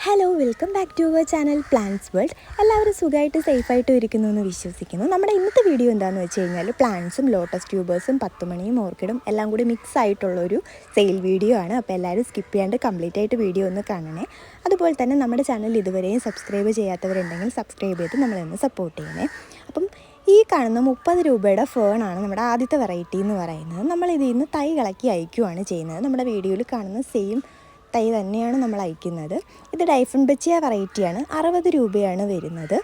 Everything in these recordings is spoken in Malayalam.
Hello, welcome back to our channel plants world. എല്ലാവരും സുഖമായിട്ട് സേഫായിട്ടും ഇരിക്കുന്നു എന്ന് വിശ്വസിക്കുന്നു. നമ്മുടെ ഇന്നത്തെ വീഡിയോ എന്താണെന്ന് വെച്ച് കഴിഞ്ഞാൽ പ്ലാന്റ്സും ലോട്ടസ് ട്യൂബേഴ്സും 10 മണിയും ഓർക്കിഡും എല്ലാം കൂടി മിക്സ് ആയിട്ടുള്ളൊരു സെയിൽ വീഡിയോ ആണ്. അപ്പോൾ എല്ലാവരും സ്കിപ്പ് ചെയ്യാണ്ട് കംപ്ലീറ്റ് ആയിട്ട് വീഡിയോ ഒന്ന് കാണണേ. അതുപോലെ തന്നെ നമ്മുടെ ചാനൽ ഇതുവരെയും സബ്സ്ക്രൈബ് ചെയ്യാത്തവരുണ്ടെങ്കിൽ സബ്സ്ക്രൈബ് ചെയ്ത് നമ്മളൊന്ന് സപ്പോർട്ട് ചെയ്യണേ. അപ്പം ഈ കാണുന്ന 30 രൂപയുടെ ഫേണാണ് നമ്മുടെ ആദ്യത്തെ വെറൈറ്റി എന്ന് പറയുന്നത്. നമ്മൾ ഇതിൽ നിന്ന് തൈ കളക്കി അയക്കുകയാണ് ചെയ്യുന്നത്. നമ്മുടെ വീഡിയോയിൽ കാണുന്ന സെയിം തൈ തന്നെയാണ് നമ്മൾ അയക്കുന്നത്. ഇത് ഡൈഫൻബച്ചിയ വെറൈറ്റിയാണ്. 60 രൂപയാണ് വരുന്നത്.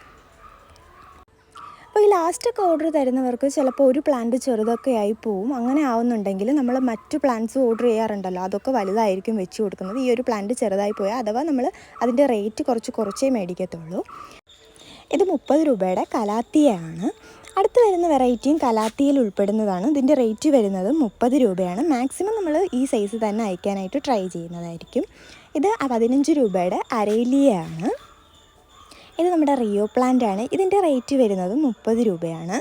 അപ്പോൾ ഈ ലാസ്റ്റൊക്കെ ഓർഡർ തരുന്നവർക്ക് ചിലപ്പോൾ ഒരു പ്ലാന്റ് ചെറുതൊക്കെ ആയി പോവും. അങ്ങനെ ആവുന്നുണ്ടെങ്കിൽ നമ്മൾ മറ്റു പ്ലാന്റ്സ് ഓർഡർ ചെയ്യാറുണ്ടല്ലോ, അതൊക്കെ വലുതായിരിക്കും വെച്ച് കൊടുക്കുന്നത്. ഈ ഒരു പ്ലാന്റ് ചെറുതായി പോയാൽ അഥവാ നമ്മൾ അതിൻ്റെ റേറ്റ് കുറച്ചേ മേടിക്കത്തുള്ളൂ. ഇത് 30 രൂപയുടെ കലാത്തിയാണ്. അടുത്ത് വരുന്ന വെറൈറ്റിയും കലാത്തിയിൽ ഉൾപ്പെടുന്നതാണ്. ഇതിൻ്റെ റേറ്റ് വരുന്നത് 30 രൂപയാണ്. മാക്സിമം നമ്മൾ ഈ സൈസ് തന്നെ അയക്കാനായിട്ട് ട്രൈ ചെയ്യുന്നതായിരിക്കും. ഇത് 15 രൂപയുടെ അരേലിയാണ്. ഇത് നമ്മുടെ റിയോ പ്ലാന്റ് ആണ്. ഇതിൻ്റെ റേറ്റ് വരുന്നത് 30 രൂപയാണ്.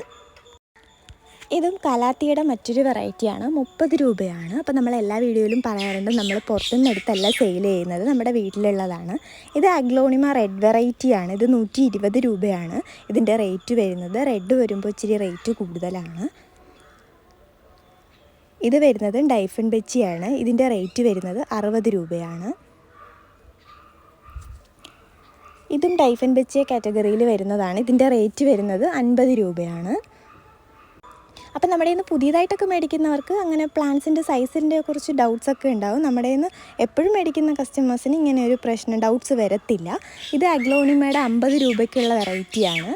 ഇതും കലാത്തിയുടെ മറ്റൊരു വെറൈറ്റിയാണ്. 30 രൂപയാണ്. അപ്പോൾ നമ്മൾ എല്ലാ വീഡിയോയിലും പറയാറുണ്ട് നമ്മൾ പുറത്തുനിന്ന് എടുത്തല്ല സെയിൽ ചെയ്യുന്നത്, നമ്മുടെ വീട്ടിലുള്ളതാണ്. ഇത് അഗ്ലോണിമ റെഡ് വെറൈറ്റിയാണ്. ഇത് 120 രൂപയാണ് ഇതിൻ്റെ റേറ്റ് വരുന്നത്. റെഡ് വരുമ്പോൾ ഇച്ചിരി റേറ്റ് കൂടുതലാണ്. ഇത് വരുന്നത് ഡൈഫൻബച്ചിയാണ്. ഇതിൻ്റെ റേറ്റ് വരുന്നത് 60 രൂപയാണ്. ഇതും ഡൈഫൻബച്ചിയ കാറ്റഗറിയിൽ വരുന്നതാണ്. ഇതിൻ്റെ റേറ്റ് വരുന്നത് 50 രൂപയാണ്. അപ്പം നമ്മുടെ ഇന്ന് പുതിയതായിട്ടൊക്കെ മേടിക്കുന്നവർക്ക് അങ്ങനെ പ്ലാന്റ്സിൻ്റെ സൈസിൻ്റെ കുറച്ച് ഡൗട്ട്സൊക്കെ ഉണ്ടാവും. നമ്മുടെ ഇന്ന് എപ്പോഴും മേടിക്കുന്ന കസ്റ്റമേഴ്സിന് ഇങ്ങനെ ഒരു പ്രശ്നം ഡൗട്ട്സ് വരത്തില്ല. ഇത് അഗ്ലോണിമയുടെ 50 രൂപയ്ക്കുള്ള വെറൈറ്റിയാണ്.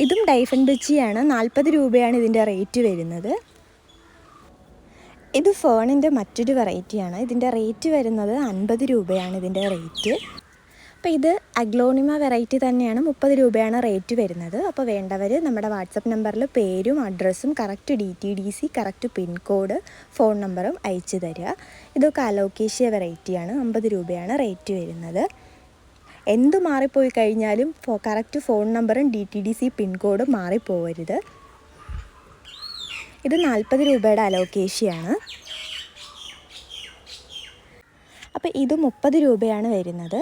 ഇതും ഡൈഫൻബച്ചിയാണ്. 40 രൂപയാണ് ഇതിൻ്റെ റേറ്റ് വരുന്നത്. ഇത് ഫേണിൻ്റെ മറ്റൊരു വെറൈറ്റിയാണ്. ഇതിൻ്റെ റേറ്റ് വരുന്നത് 50 രൂപയാണ് ഇതിൻ്റെ റേറ്റ്. അപ്പോൾ ഇത് അഗ്ലോണിമ വെറൈറ്റി തന്നെയാണ്. 30 രൂപയാണ് റേറ്റ് വരുന്നത്. അപ്പോൾ വേണ്ടവർ നമ്മുടെ വാട്സപ്പ് നമ്പറിൽ പേരും അഡ്രസ്സും correct DTDC correct pincode phone നമ്പറും അയച്ചു തരിക. ഇതൊക്കെ അലോക്കേഷ്യ വെറൈറ്റിയാണ്. 50 രൂപയാണ് റേറ്റ് വരുന്നത്. എന്ത് മാറിപ്പോയി കഴിഞ്ഞാലും കറക്റ്റ് ഫോൺ നമ്പറും DTDC പിൻകോഡും മാറിപ്പോവരുത്. ഇത് 40 രൂപയുടെ അലോക്കേഷ്യയാണ്. അപ്പോൾ ഇത് 30 രൂപയാണ് വരുന്നത്.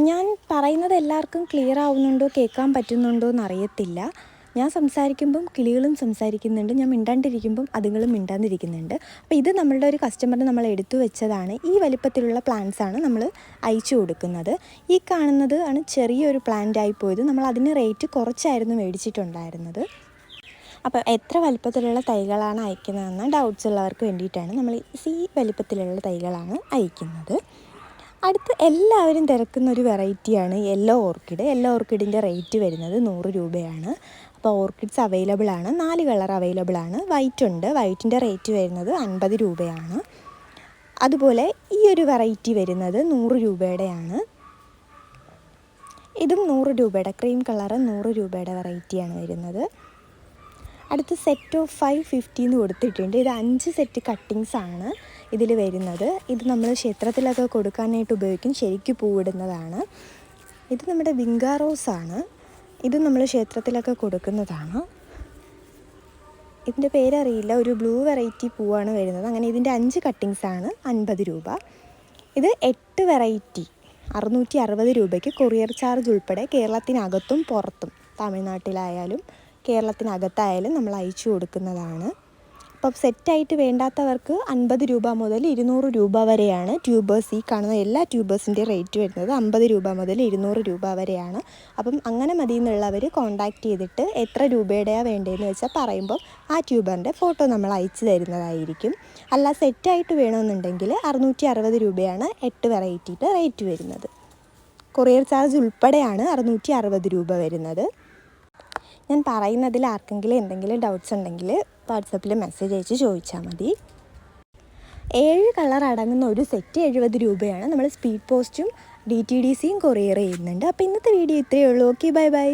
ഞാൻ പറയുന്നത് എല്ലാവർക്കും ക്ലിയർ ആവുന്നുണ്ടോ, കേൾക്കാൻ പറ്റുന്നുണ്ടോ എന്നറിയത്തില്ല. ഞാൻ സംസാരിക്കുമ്പം കിളികളും സംസാരിക്കുന്നുണ്ട്, ഞാൻ മിണ്ടാണ്ടിരിക്കുമ്പം അതുങ്ങളും മിണ്ടാണ്ടിരിക്കുന്നുണ്ട്. അപ്പോൾ ഇത് നമ്മളുടെ ഒരു കസ്റ്റമറിന് നമ്മൾ എടുത്തു വെച്ചതാണ്. ഈ വലിപ്പത്തിലുള്ള പ്ലാന്റ്സാണ് നമ്മൾ അയച്ചു കൊടുക്കുന്നത്. ഈ കാണുന്നത് ആണ് ചെറിയൊരു പ്ലാന്റ് ആയി പോയത്. നമ്മൾ അതിന് റേറ്റ് കുറച്ചായിരുന്നു മേടിച്ചിട്ടുണ്ടായിരുന്നത്. അപ്പോൾ എത്ര വലിപ്പത്തിലുള്ള തൈകളാണ് അയക്കുന്നതെന്ന് ഡൗട്ട്സ് ഉള്ളവർക്ക് വേണ്ടിയിട്ടാണ് നമ്മൾ ഈ വലിപ്പത്തിലുള്ള തൈകളാണ് അയക്കുന്നത്. അടുത്ത് എല്ലാവരും തിരക്കുന്ന ഒരു വെറൈറ്റിയാണ് യെല്ലോ ഓർക്കിഡ്. യെല്ലോ ഓർക്കിഡിൻ്റെ റേറ്റ് വരുന്നത് 100 രൂപയാണ്. അപ്പോൾ ഓർക്കിഡ്സ് അവൈലബിൾ ആണ്. 4 കളർ അവൈലബിൾ ആണ്. വൈറ്റ് ഉണ്ട്. വൈറ്റിൻ്റെ റേറ്റ് വരുന്നത് 50 രൂപയാണ്. അതുപോലെ ഈ ഒരു വെറൈറ്റി വരുന്നത് 100 രൂപയുടെയാണ്. ഇതും 100 രൂപയുടെ ക്രീം കളറ് 100 രൂപയുടെ വെറൈറ്റിയാണ് വരുന്നത്. അടുത്ത് സെറ്റ് ഓഫ് 550 എന്ന് കൊടുത്തിട്ടുണ്ട്. ഇത് 5 സെറ്റ് കട്ടിങ്സ് ആണ് ഇതിൽ വരുന്നത്. ഇത് നമ്മൾ ക്ഷേത്രത്തിലൊക്കെ കൊടുക്കാനായിട്ട് ഉപയോഗിക്കും. ശരിക്കും പൂവിടുന്നതാണ്. ഇത് നമ്മുടെ വിങ്കാറോസാണ്. ഇത് നമ്മൾ ക്ഷേത്രത്തിലൊക്കെ കൊടുക്കുന്നതാണ്. ഇതിൻ്റെ പേരറിയില്ല. ഒരു ബ്ലൂ വെറൈറ്റി പൂവാണ് വരുന്നത്. അങ്ങനെ ഇതിൻ്റെ 5 കട്ടിങ്സ് ആണ് 50 രൂപ. ഇത് 8 വെറൈറ്റി 660 രൂപയ്ക്ക് കൊറിയർ ചാർജ് ഉൾപ്പെടെ കേരളത്തിനകത്തും പുറത്തും തമിഴ്നാട്ടിലായാലും കേരളത്തിനകത്തായാലും നമ്മൾ അയച്ചു കൊടുക്കുന്നതാണ്. അപ്പം സെറ്റായിട്ട് വേണ്ടാത്തവർക്ക് 50 രൂപ മുതൽ 200 രൂപ വരെയാണ് ട്യൂബേഴ്സ്. ഈ കാണുന്ന എല്ലാ ട്യൂബേഴ്സിൻ്റെ റേറ്റ് വരുന്നത് 50 രൂപ മുതൽ 200 രൂപ വരെയാണ്. അപ്പം അങ്ങനെ മതി എന്നുള്ളവർ കോൺടാക്റ്റ് ചെയ്തിട്ട് എത്ര രൂപയുടെയാണ് വേണ്ടതെന്ന് വെച്ചാൽ പറയുമ്പോൾ ആ ട്യൂബറിൻ്റെ ഫോട്ടോ നമ്മൾ അയച്ചു തരുന്നതായിരിക്കും. അല്ല സെറ്റായിട്ട് വേണമെന്നുണ്ടെങ്കിൽ 660 രൂപയാണ് 8 വെറൈറ്റിയുടെ റേറ്റ് വരുന്നത്. കൊറിയർ ചാർജ് ഉൾപ്പെടെയാണ് 660 രൂപ വരുന്നത്. ഞാൻ പറയുന്നതിൽ ആർക്കെങ്കിലും എന്തെങ്കിലും ഡൗട്ട്സ് ഉണ്ടെങ്കിൽ വാട്സപ്പിൽ മെസ്സേജ് അയച്ച് ചോദിച്ചാൽ മതി. 7 കളർ അടങ്ങുന്ന ഒരു സെറ്റ് 70 രൂപയാണ്. നമ്മൾ സ്പീഡ് പോസ്റ്റും DTDCയും കൊറിയർ ചെയ്യുന്നുണ്ട്. അപ്പോൾ ഇന്നത്തെ വീഡിയോ ഇത്രയേ ഉള്ളൂ. Okay, bye bye.